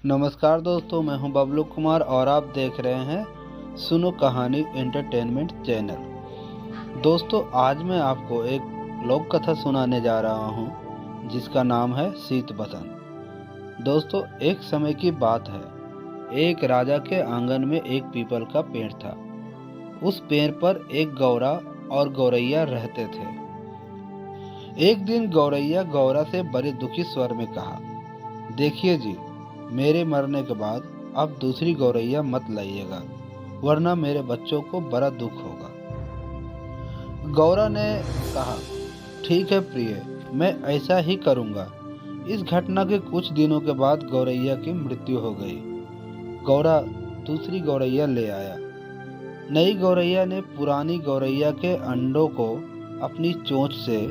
नमस्कार दोस्तों, मैं हूं बबलू कुमार और आप देख रहे हैं सुनो कहानी एंटरटेनमेंट चैनल। दोस्तों, आज मैं आपको एक लोक कथा सुनाने जा रहा हूं जिसका नाम है शीत बसंत। दोस्तों, एक समय की बात है। एक राजा के आंगन में एक पीपल का पेड़ था। उस पेड़ पर एक गौरा और गौरैया रहते थे। एक दिन गौरैया गौरा से बड़े दुखी स्वर में कहा, देखिए जी, मेरे मरने के बाद अब दूसरी गौरैया मत लाइएगा, वरना मेरे बच्चों को बड़ा दुख होगा। गौरा ने कहा, ठीक है प्रिय, मैं ऐसा ही करूंगा। इस घटना के कुछ दिनों के बाद गौरैया की मृत्यु हो गई। गौरा दूसरी गौरैया ले आया। नई गौरैया ने पुरानी गौरैया के अंडों को अपनी चोंच से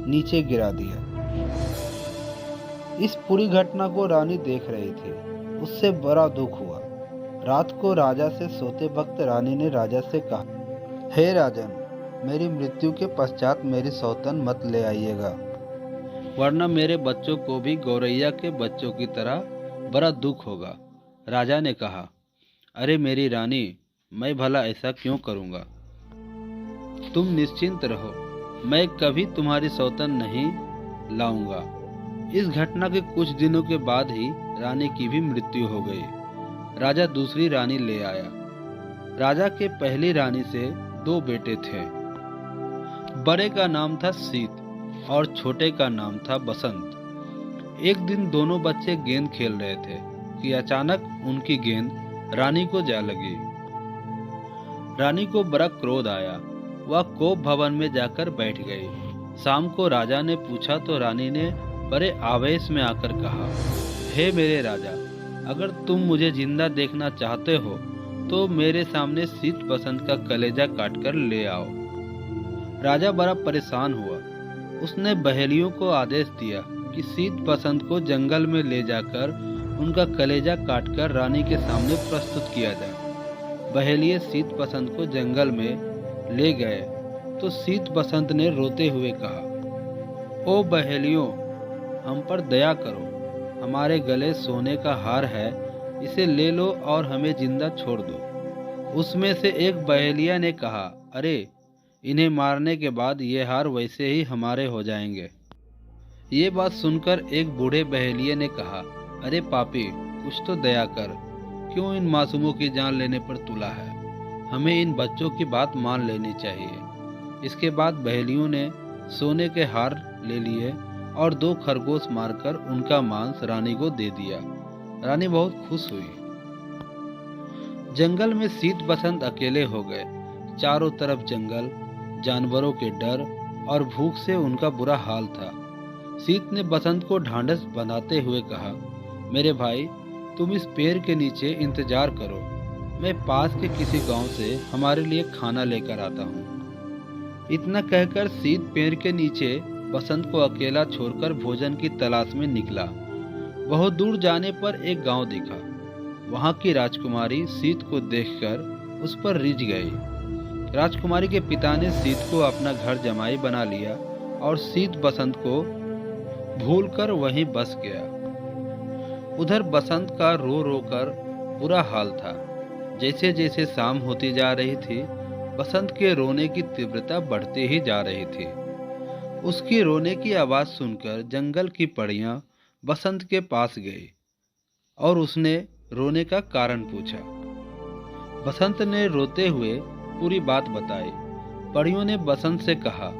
नीचे गिरा दिया। इस पूरी घटना को रानी देख रही थी। उससे बड़ा दुख हुआ। रात को राजा से सोते वक्त रानी ने राजा से कहा, हे राजन, मेरी मृत्यु के पश्चात मेरी सौतन मत ले आइएगा, वरना मेरे बच्चों को भी गौरैया के बच्चों की तरह बड़ा दुख होगा। राजा ने कहा, अरे मेरी रानी, मैं भला ऐसा क्यों करूँगा? तुम निश्चिंत रहो, मैं कभी तुम्हारी सौतन नहीं लाऊंगा। इस घटना के कुछ दिनों के बाद ही रानी की भी मृत्यु हो गई। राजा दूसरी रानी ले आया। राजा के पहली रानी से 2 बेटे थे। बड़े का नाम था शीत और छोटे का नाम था बसंत। एक दिन दोनों बच्चे गेंद खेल रहे थे कि अचानक उनकी गेंद रानी को जा लगी। रानी को बड़ा क्रोध आया। वह कोप भवन में जाकर बैठ गई। शाम को राजा ने पूछा तो रानी ने बड़े आवेश में आकर कहा, हे मेरे राजा, अगर तुम मुझे जिंदा देखना चाहते हो तो मेरे सामने शीत बसंत का कलेजा काटकर ले आओ। राजा बड़ा परेशान हुआ। उसने बहेलियों को आदेश दिया कि शीत बसंत को जंगल में ले जाकर उनका कलेजा काटकर रानी के सामने प्रस्तुत किया जाए। बहेलिए शीत बसंत को जंगल में ले गए तो शीत बसंत ने रोते हुए कहा, ओ बहेलियों, हम पर दया करो। हमारे गले सोने का हार है, इसे ले लो और हमें जिंदा छोड़ दो। उसमें से एक बहेलिया ने कहा, अरे, इन्हें मारने के बाद ये हार वैसे ही हमारे हो जाएंगे। ये बात सुनकर एक बूढ़े बहेलिये ने कहा, अरे पापी, कुछ तो दया कर, क्यों इन मासूमों की जान लेने पर तुला है? हमें इन बच्चों की बात मान लेनी चाहिए। इसके बाद बहेलियों ने सोने के हार ले लिए और 2 खरगोश मारकर उनका मांस रानी को दे दिया। रानी बहुत खुश हुई। जंगल में शीत बसंत अकेले हो गए। चारों तरफ जंगल, जानवरों के डर और भूख से उनका बुरा हाल था। शीत ने बसंत को ढांढस बंधाते हुए कहा, मेरे भाई, तुम इस पेड़ के नीचे इंतजार करो, मैं पास के किसी गांव से हमारे लिए खाना लेकर आता हूँ। इतना कहकर शीत पेड़ के नीचे बसंत को अकेला छोड़कर भोजन की तलाश में निकला। बहुत दूर जाने पर एक गांव दिखा। वहां की राजकुमारी शीत को देखकर उस पर रिझ गई। राजकुमारी के पिता ने शीत को अपना घर जमाई बना लिया और शीत बसंत को भूलकर वहीं बस गया। उधर बसंत का रो रो कर बुरा हाल था। जैसे जैसे शाम होती जा रही थी, बसंत के रोने की तीव्रता बढ़ती ही जा रही थी। उसकी रोने की आवाज़ सुनकर जंगल की परियां बसंत के पास गई और उसने रोने का कारण पूछा। बसंत ने रोते हुए पूरी बात बताई। परियों ने बसंत से कहा,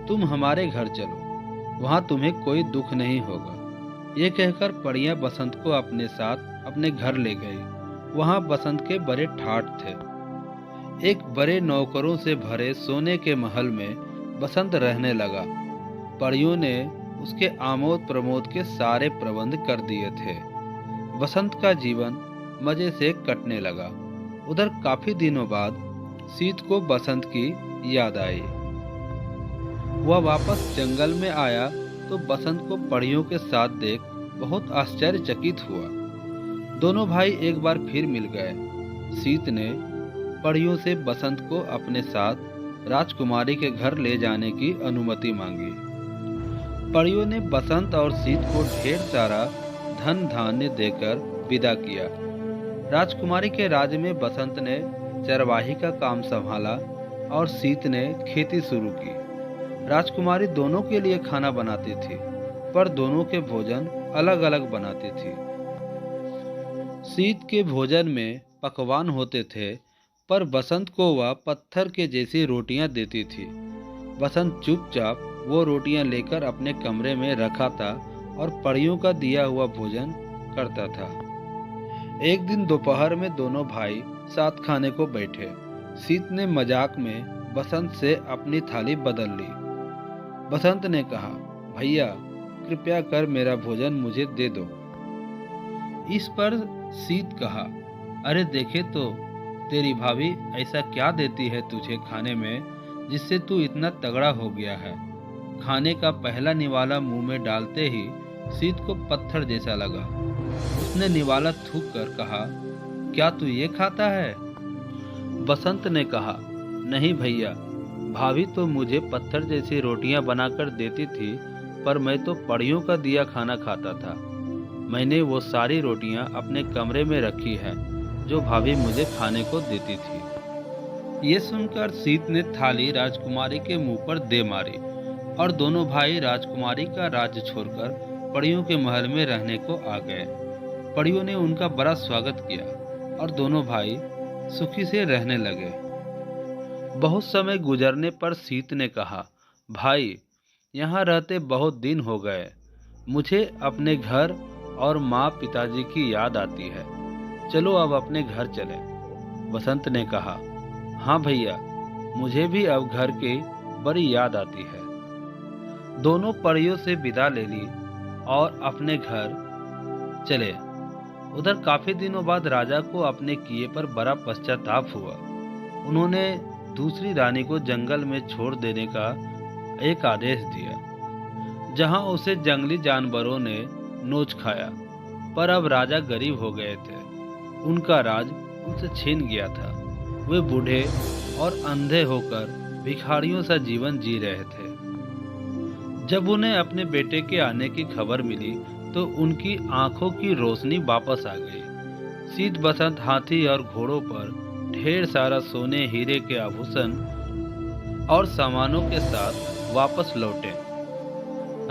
तुम हमारे घर चलो, वहाँ तुम्हें कोई दुख नहीं होगा। ये कहकर परियां बसंत को अपने साथ अपने घर ले गई। वहाँ बसंत के बड़े ठाठ थे। एक बड़े नौकरों से भरे सोने के महल में बसंत रहने लगा। परियों ने उसके आमोद प्रमोद के सारे प्रबंध कर दिए थे। बसंत का जीवन मजे से कटने लगा। उधर काफी दिनों बाद शीत को बसंत की याद आई। वह वापस जंगल में आया तो बसंत को परियों के साथ देख बहुत आश्चर्यचकित हुआ। दोनों भाई एक बार फिर मिल गए। शीत ने परियों से बसंत को अपने साथ राजकुमारी के घर ले जाने की अनुमति मांगी। परियों ने बसंत और शीत को ढेर सारा धन धान्य देकर विदा किया। राजकुमारी के राज्य में बसंत ने चरवाही का काम संभाला और सीत ने खेती शुरू की। राजकुमारी दोनों के लिए खाना बनाती थी, पर दोनों के भोजन अलग अलग बनाती थी। सीत के भोजन में पकवान होते थे, पर बसंत को वह पत्थर के जैसी रोटियां देती थी। बसंत चुपचाप वो रोटियां लेकर अपने कमरे में रखा था और परियों का दिया हुआ भोजन करता था। एक दिन दोपहर में दोनों भाई साथ खाने को बैठे। सीत ने मजाक में बसंत से अपनी थाली बदल ली। बसंत ने कहा, भैया कृपया कर मेरा भोजन मुझे दे दो। इस पर सीत कहा, अरे देखे तो तेरी भाभी ऐसा क्या देती है तुझे खाने में जिससे तू इतना तगड़ा हो गया है। खाने का पहला निवाला मुंह में डालते ही सीत को पत्थर जैसा लगा। उसने निवाला थूक कर कहा, क्या तू ये खाता है? बसंत ने कहा, नहीं भैया, भाभी तो मुझे पत्थर जैसी रोटियां बनाकर देती थी, पर मैं तो परियों का दिया खाना खाता था। मैंने वो सारी रोटियां अपने कमरे में रखी है जो भाभी मुझे खाने को देती थी। ये सुनकर सीत ने थाली राजकुमारी के मुंह पर दे मारी और दोनों भाई राजकुमारी का राज्य छोड़कर परियों के महल में रहने को आ गए। परियों ने उनका बड़ा स्वागत किया और दोनों भाई सुखी से रहने लगे। बहुत समय गुजरने पर सीत ने कहा, भाई यहाँ रहते बहुत दिन हो गए। मुझे अपने घर और माँ पिताजी की याद आती है। चलो अब अपने घर चलें। बसंत ने कहा, हाँ भैया, मुझे भी अब घर की बड़ी याद आती है। दोनों परियों से विदा ले ली और अपने घर चले। उधर काफी दिनों बाद राजा को अपने किए पर बड़ा पश्चाताप हुआ। उन्होंने दूसरी रानी को जंगल में छोड़ देने का एक आदेश दिया, जहां उसे जंगली जानवरों ने नोच खाया। पर अब राजा गरीब हो गए थे। उनका राज उनसे छीन गया था। वे बूढ़े और अंधे होकर भिखारियों सा जीवन जी रहे थे। जब उन्हें अपने बेटे के आने की खबर मिली तो उनकी आंखों की रोशनी वापस आ गई। सीत बसंत हाथी और घोड़ों पर ढेर सारा सोने हीरे के आभूषण और सामानों के साथ वापस लौटे।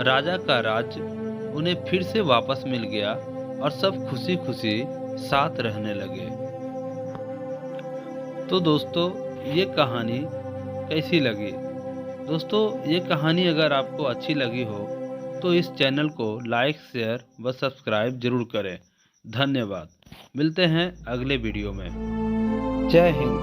राजा का राज्य उन्हें फिर से वापस मिल गया और सब खुशी खुशी साथ रहने लगे। तो दोस्तों, ये कहानी कैसी लगी? दोस्तों, ये कहानी अगर आपको अच्छी लगी हो तो इस चैनल को लाइक, शेयर व सब्सक्राइब जरूर करें। धन्यवाद। मिलते हैं अगले वीडियो में। जय हिंद।